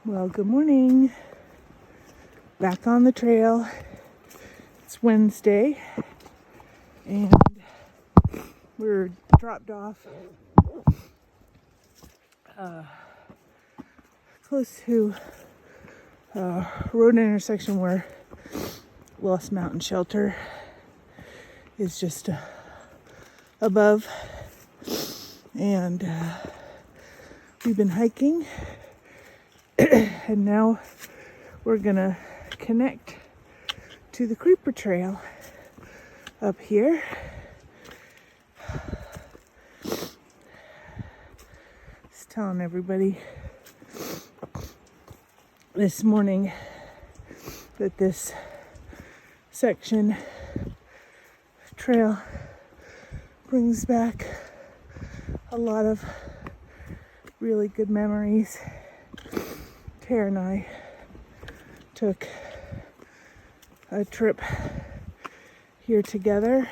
Well, good morning. Back on the trail. It's Wednesday, and we're dropped off close to a road intersection where Lost Mountain Shelter is just above, and we've been hiking. And now we're gonna connect to the creeper trail up here. Just telling everybody this morning that this section trail brings back a lot of really good memories. Tara and I took a trip here together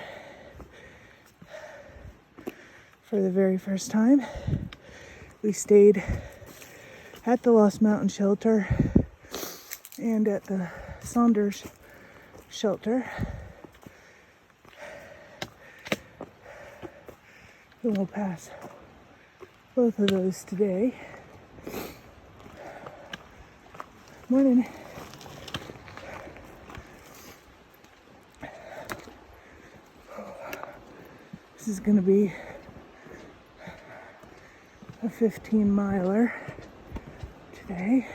for the very first time. We stayed at the Lost Mountain Shelter and at the Saunders Shelter. And we'll pass both of those today. Morning. This is going to be a 15-miler today.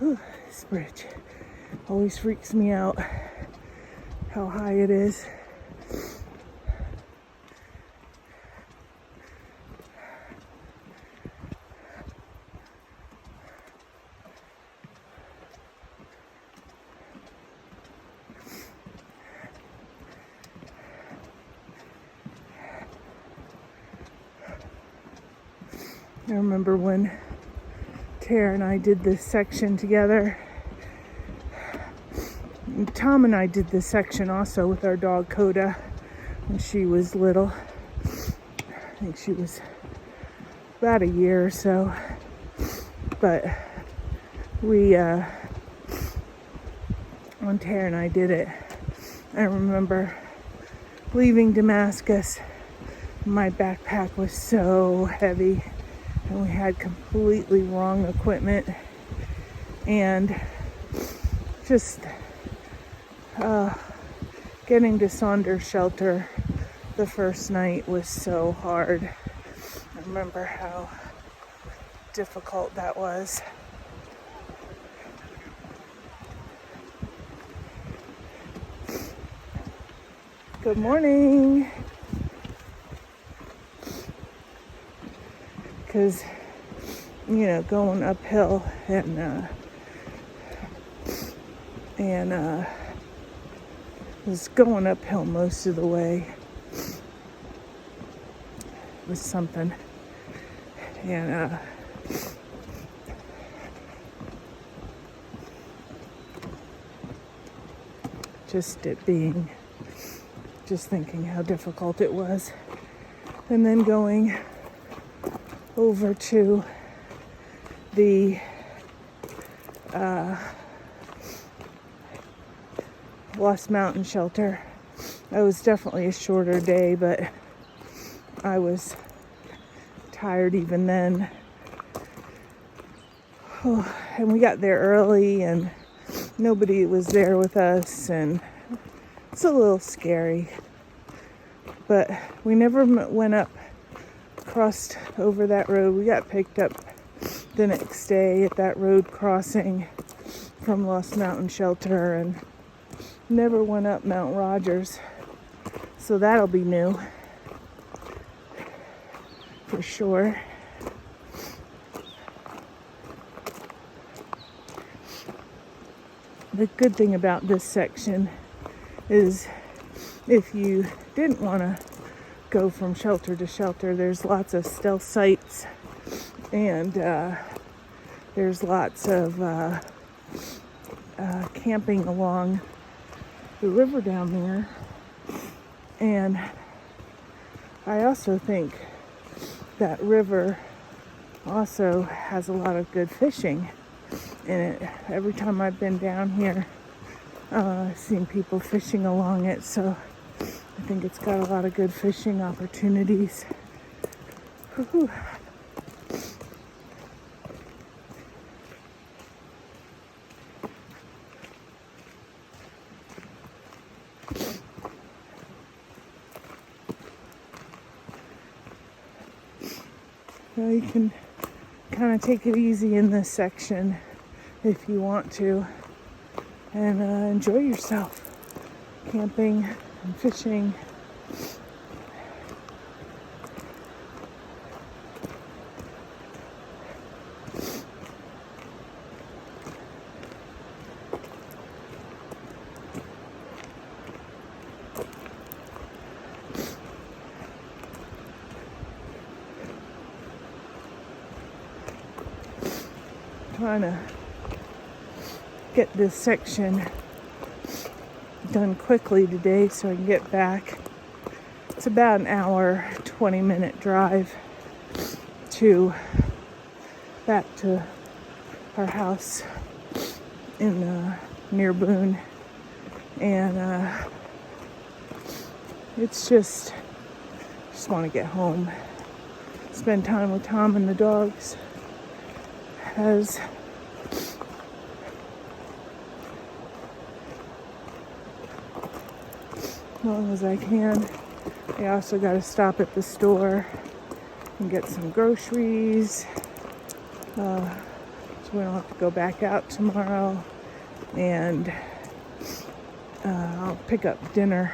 Ooh, this bridge always freaks me out how high it is. I remember when Tara and I did this section together. And Tom and I did this section also with our dog Coda when she was little. I think she was about a year or so. But when Tara and I did it, I remember leaving Damascus. My backpack was so heavy. And we had completely wrong equipment, and just getting to Saunders Shelter the first night was so hard. I remember how difficult that was. Good morning. Because, going uphill and was going uphill most of the way. It was something. And just thinking how difficult it was. And then going over to the Lost Mountain Shelter. That was definitely a shorter day, but I was tired even then. Oh, and we got there early and nobody was there with us, and it's a little scary. But we never crossed over that road. We got picked up the next day at that road crossing from Lost Mountain Shelter and never went up Mount Rogers. So that'll be new for sure. The good thing about this section is if you didn't want to go from shelter to shelter, there's lots of stealth sites, and there's lots of camping along the river down there. And I also think that river also has a lot of good fishing. And every time I've been down here, I've seen people fishing along it, so I think it's got a lot of good fishing opportunities. Woo-hoo. So you can kind of take it easy in this section if you want to, and enjoy yourself camping and fishing. Trying to get this section done quickly today so I can get back. It's about an hour, 20-minute drive back to our house in near Boone, and it's just want to get home, spend time with Tom and the dogs. As long as I can. I also got to stop at the store and get some groceries, so we don't have to go back out tomorrow. And I'll pick up dinner.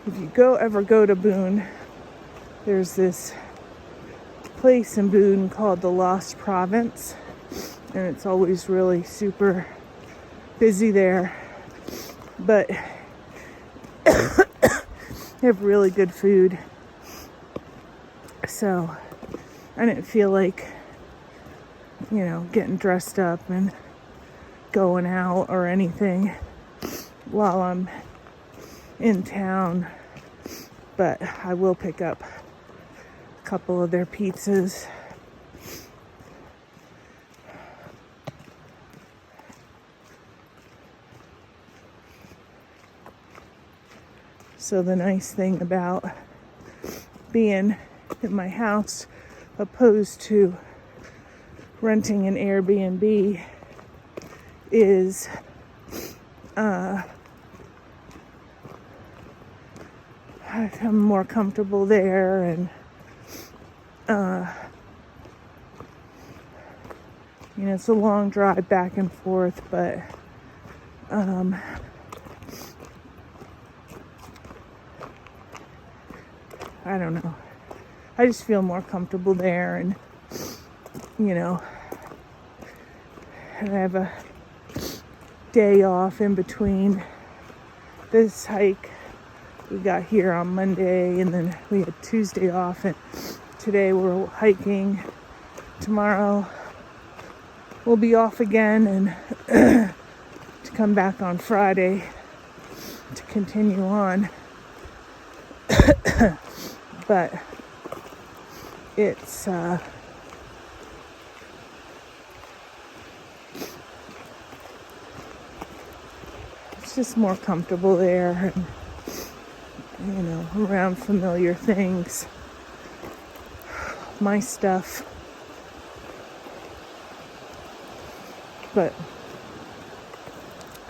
If you ever go to Boone, there's this place in Boone called the Lost Province, and it's always really super busy there, but they have really good food. So I didn't feel like, getting dressed up and going out or anything while I'm in town, but I will pick up couple of their pizzas. So the nice thing about being in my house opposed to renting an Airbnb is I'm more comfortable there, and it's a long drive back and forth, but I don't know. I just feel more comfortable there, and and I have a day off in between this hike we got here on Monday, and then we had Tuesday off, and today we're hiking. Tomorrow we'll be off again, and to come back on Friday to continue on. But it's just more comfortable there, and around familiar things, my stuff. But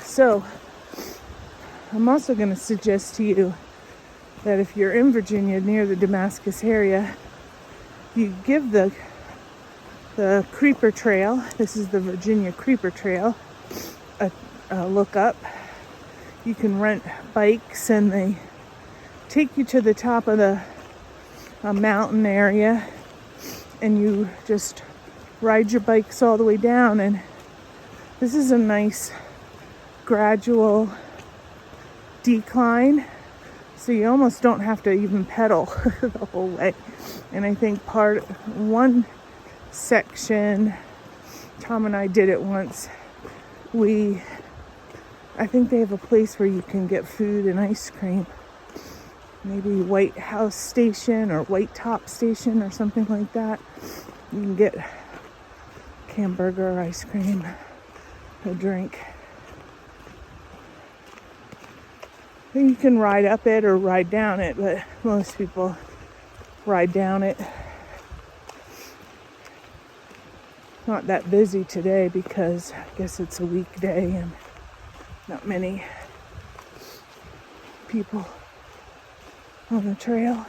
so I'm also going to suggest to you that if you're in Virginia near the Damascus area, you give the Creeper Trail, this is the Virginia Creeper Trail, a look up. You can rent bikes, and they take you to the top of the mountain area, and you just ride your bikes all the way down. And this is a nice gradual decline, so you almost don't have to even pedal the whole way. And I think one section, Tom and I did it once, I think they have a place where you can get food and ice cream. Maybe White House Station or White Top Station or something like that. You can get hamburger, ice cream, a drink. You can ride up it or ride down it, but most people ride down it. Not that busy today because I guess it's a weekday and not many people on the trail.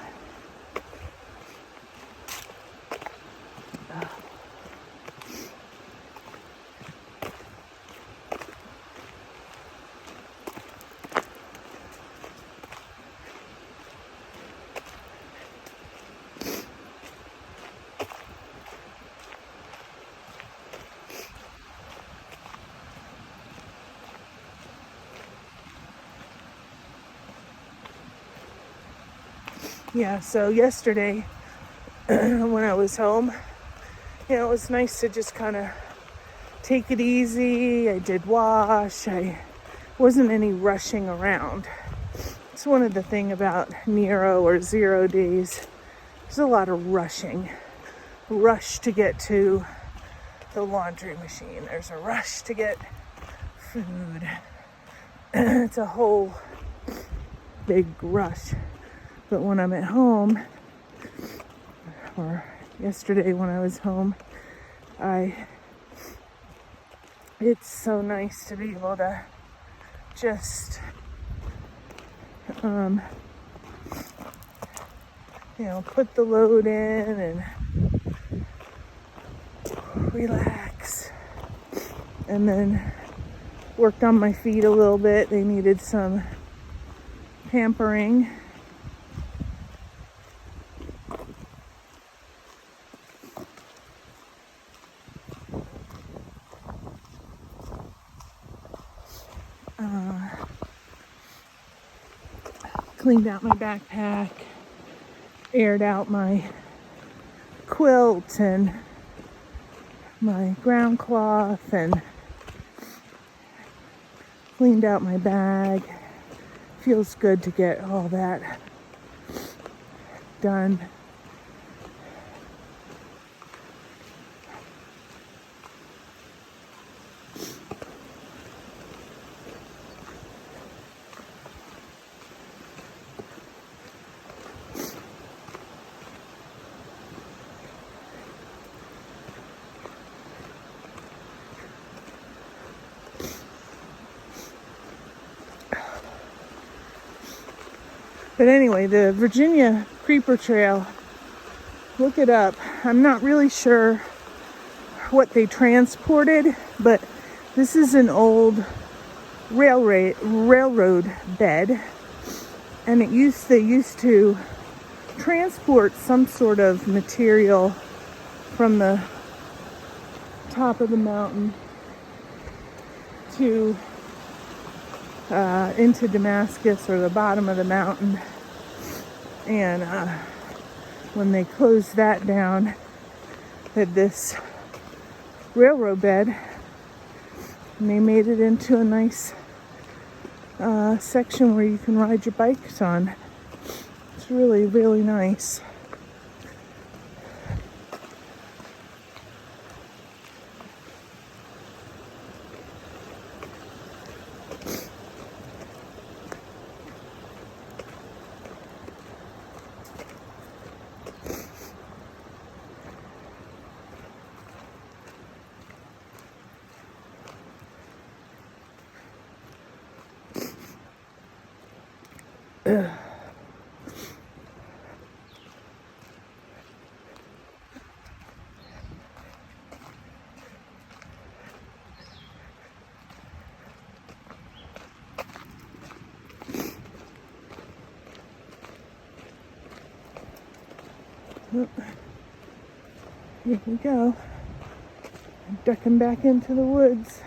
Yeah, so yesterday when I was home, it was nice to just kind of take it easy. I did wash. I wasn't any rushing around. It's one of the things about Nero or 0 days. There's a lot of rushing. Rush to get to the laundry machine. There's a rush to get food. It's a whole big rush. But when I'm at home, or yesterday when I was home, it's so nice to be able to just, put the load in and relax. And then worked on my feet a little bit. They needed some pampering. Cleaned out my backpack, aired out my quilt and my ground cloth, and cleaned out my bag. Feels good to get all that done. But anyway, the Virginia Creeper Trail, look it up. I'm not really sure what they transported, but this is an old railroad bed, and they used to transport some sort of material from the top of the mountain to into Damascus, or the bottom of the mountain. And when they closed that down, had this railroad bed, and they made it into a nice section where you can ride your bikes on. It's really, really nice. Here we go. I'm ducking back into the woods.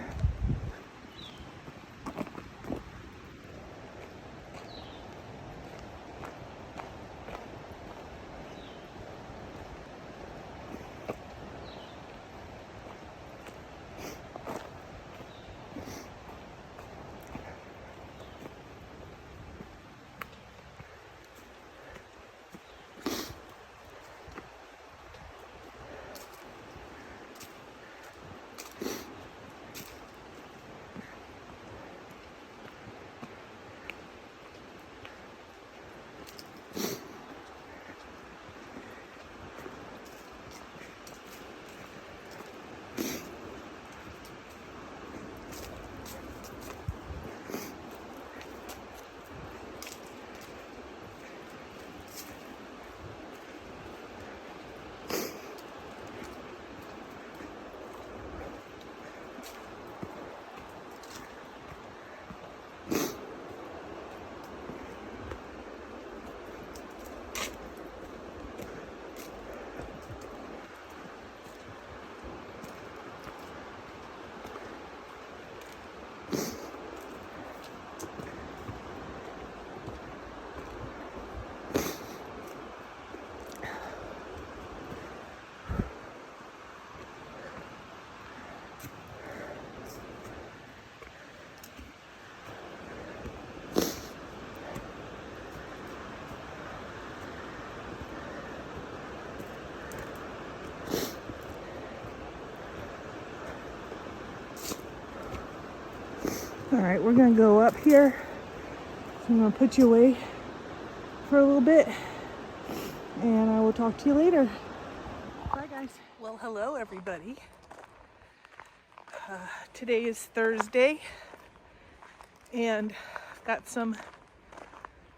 All right, we're gonna go up here. So I'm gonna put you away for a little bit, and I will talk to you later. Bye, guys. Well, hello, everybody. Today is Thursday, and I've got some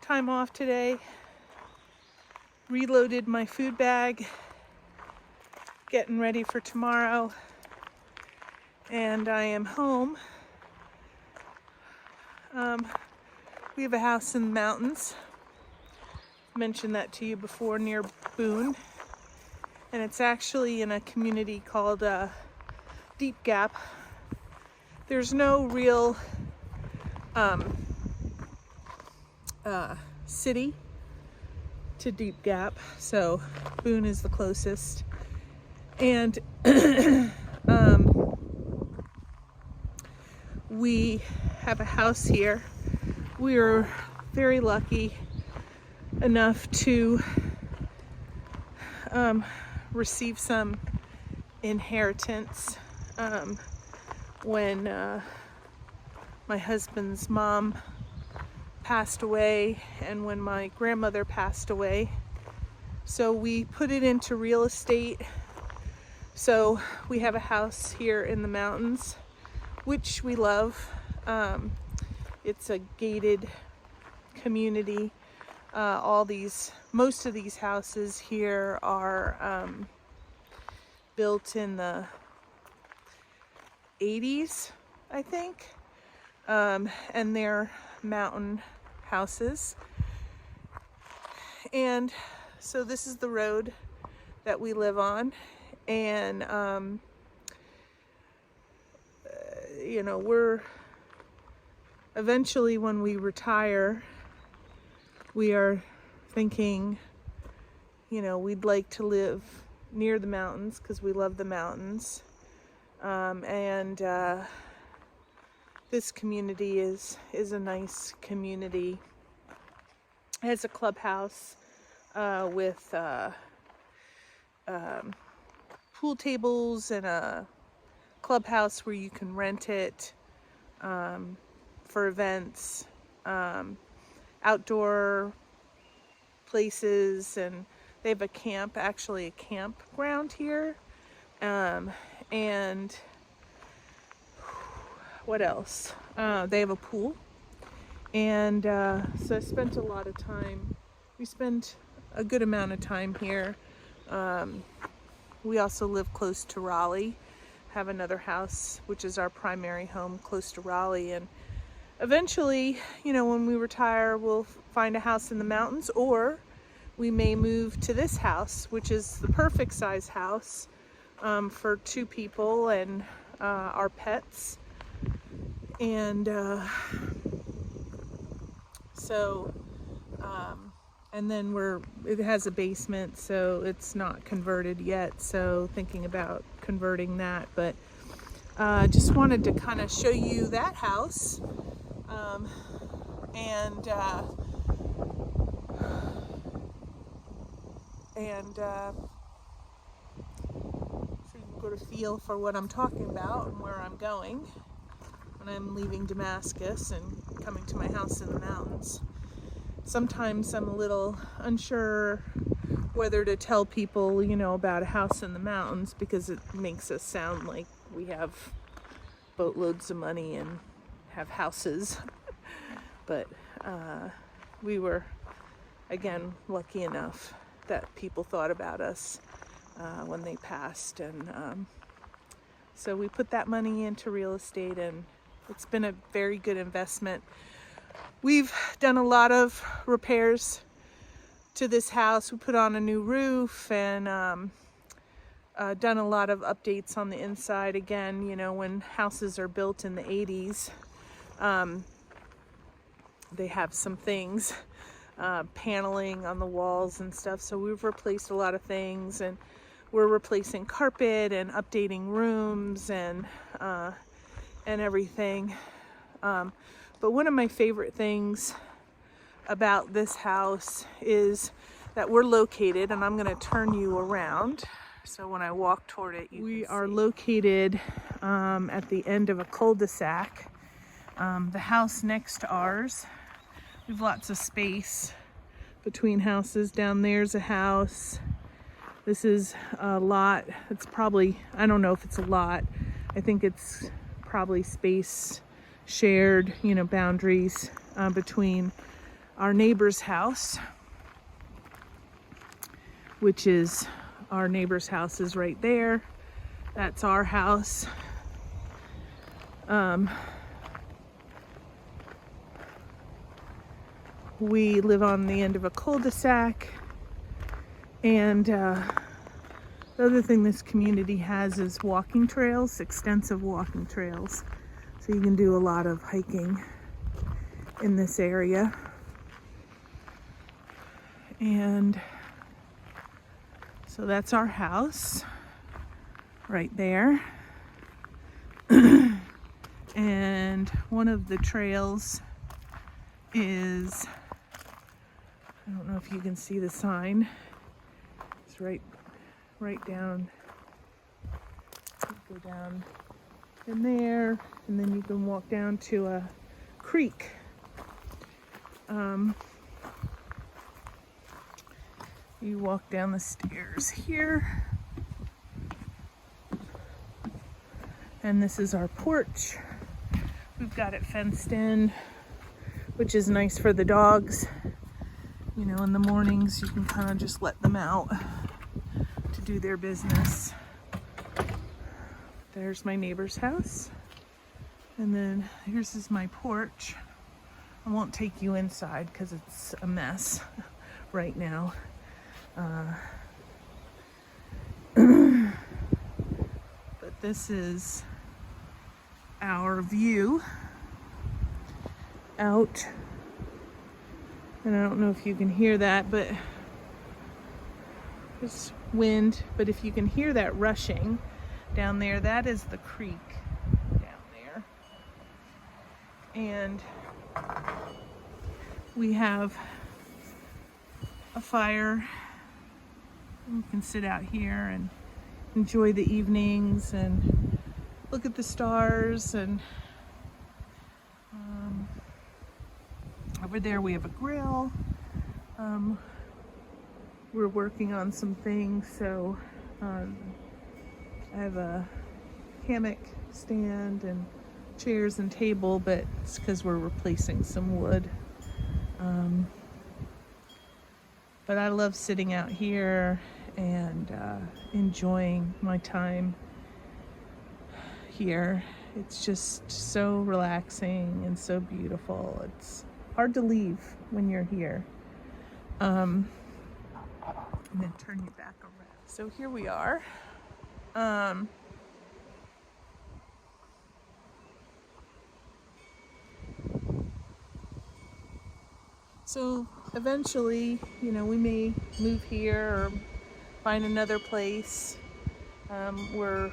time off today. Reloaded my food bag, getting ready for tomorrow, and I am home. We have a house in the mountains. Mentioned that to you before, near Boone, and it's actually in a community called Deep Gap. There's no real city to Deep Gap, so Boone is the closest. And we have a house here. We are very lucky enough to receive some inheritance when my husband's mom passed away and when my grandmother passed away. So we put it into real estate. So we have a house here in the mountains, which we love. It's a gated community. Most of these houses here are built in the 80s, I think, and they're mountain houses. And so this is the road that we live on, and you know, we're eventually, when we retire, we are thinking, you know, we'd like to live near the mountains because we love the mountains. And this community is a nice community. It has a clubhouse with pool tables and a clubhouse where you can rent it for events, outdoor places, and they have a campground here. And what else? They have a pool. And so I spent a lot of time. We spent a good amount of time here. We also live close to Raleigh, have another house, which is our primary home, close to Raleigh. And eventually, you know, when we retire, we'll find a house in the mountains, or we may move to this house, which is the perfect size house for 2 people and our pets. And and then it has a basement, so it's not converted yet, so thinking about converting that. But just wanted to kind of show you that house, and so you get a feel for what I'm talking about and where I'm going when I'm leaving Damascus and coming to my house in the mountains. Sometimes I'm a little unsure whether to tell people, you know, about a house in the mountains, because it makes us sound like we have boatloads of money and have houses. But we were, again, lucky enough that people thought about us when they passed. And so we put that money into real estate, and it's been a very good investment. We've done a lot of repairs to this house. We put on a new roof and done a lot of updates on the inside. Again, you know, when houses are built in the 80s, they have some things, paneling on the walls and stuff. So we've replaced a lot of things, and we're replacing carpet and updating rooms and everything. But one of my favorite things about this house is that we're located, and I'm going to turn you around so when I walk toward it, we are located at the end of a cul-de-sac. The house next to ours, we have lots of space between houses. Down there's a house. This is a lot. It's probably, I don't know if it's a lot. I think it's probably space shared, you know, boundaries between our neighbor's house, which is, our neighbor's house is right there. That's our house. We live on the end of a cul-de-sac, and the other thing this community has is walking trails, extensive walking trails. So you can do a lot of hiking in this area. And so that's our house right there. And one of the trails is, I don't know if you can see the sign. It's right down. Go down in there, and then you can walk down to a creek. You walk down the stairs here, and this is our porch. We've got it fenced in, which is nice for the dogs. You know, in the mornings you can kind of just let them out to do their business. There's my neighbor's house, and then here's is my porch. I won't take you inside because it's a mess right now. But this is our view out, and I don't know if you can hear that, but there's wind. But if you can hear that rushing down there, that is the creek down there. And we have a fire. We can sit out here and enjoy the evenings and look at the stars. And over there we have a grill. We're working on some things, so I have a hammock stand and chairs and table, but it's because we're replacing some wood. But I love sitting out here and enjoying my time here. It's just so relaxing and so beautiful. It's hard to leave when you're here. And then turn you back around. So here we are. So eventually, you know, we may move here or find another place. We're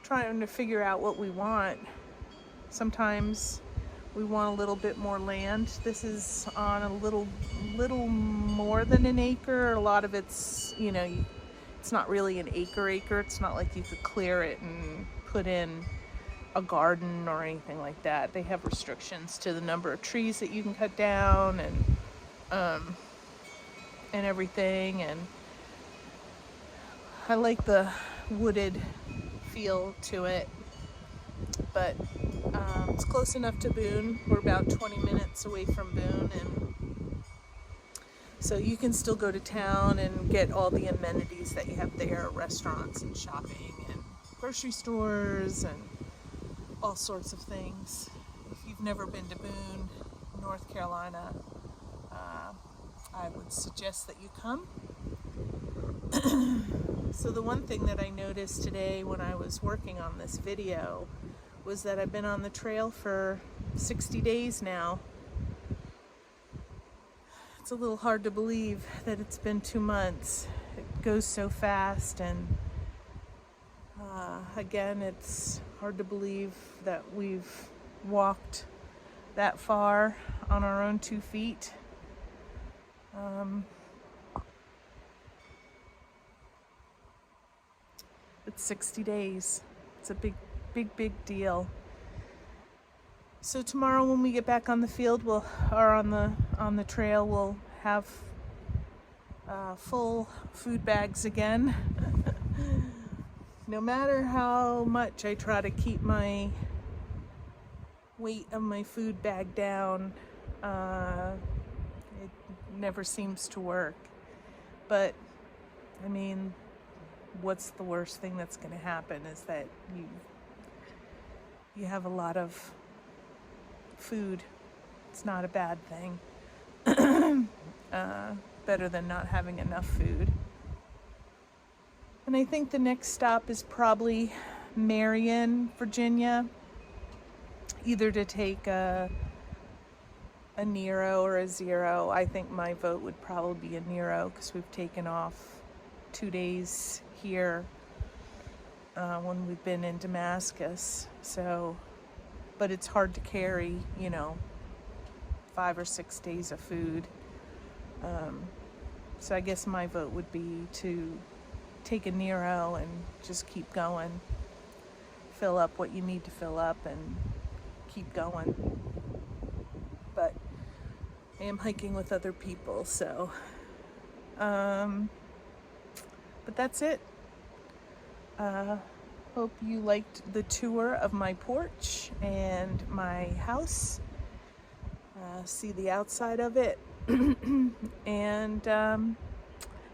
trying to figure out what we want. Sometimes we want a little bit more land. This is on a little more than an acre. A lot of it's, you know, it's not really an acre. It's not like you could clear it and put in a garden or anything like that. They have restrictions to the number of trees that you can cut down and everything. And I like the wooded feel to it, but it's close enough to Boone. We're about 20 minutes away from Boone, and so you can still go to town and get all the amenities that you have there, restaurants and shopping and grocery stores and all sorts of things. If you've never been to Boone, North Carolina, I would suggest that you come. So the one thing that I noticed today when I was working on this video was that I've been on the trail for 60 days now. It's a little hard to believe that it's been 2 months. It goes so fast, and again, it's hard to believe that we've walked that far on our own 2 feet. It's 60 days. It's a big deal. So tomorrow when we get back on the field, or on the trail, we'll have full food bags again. No matter how much I try to keep my weight of my food bag down, it never seems to work. But I mean, what's the worst thing that's going to happen is that you have a lot of food. It's not a bad thing. Better than not having enough food. And I think the next stop is probably Marion, Virginia, either to take a Nero or a Zero. I think my vote would probably be a Nero because we've taken off 2 days here when we've been in Damascus. So, but it's hard to carry, 5 or 6 days of food. So I guess my vote would be to take a Nero and just keep going. Fill up what you need to fill up and keep going. But I am hiking with other people, so but that's it. Hope you liked the tour of my porch and my house. See the outside of it. And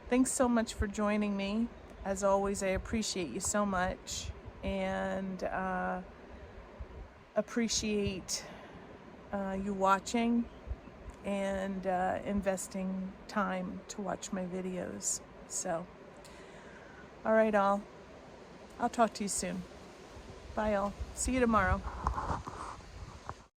thanks so much for joining me. As always, I appreciate you so much, and appreciate you watching and investing time to watch my videos. So, all right, all. I'll talk to you soon. Bye, all. See you tomorrow.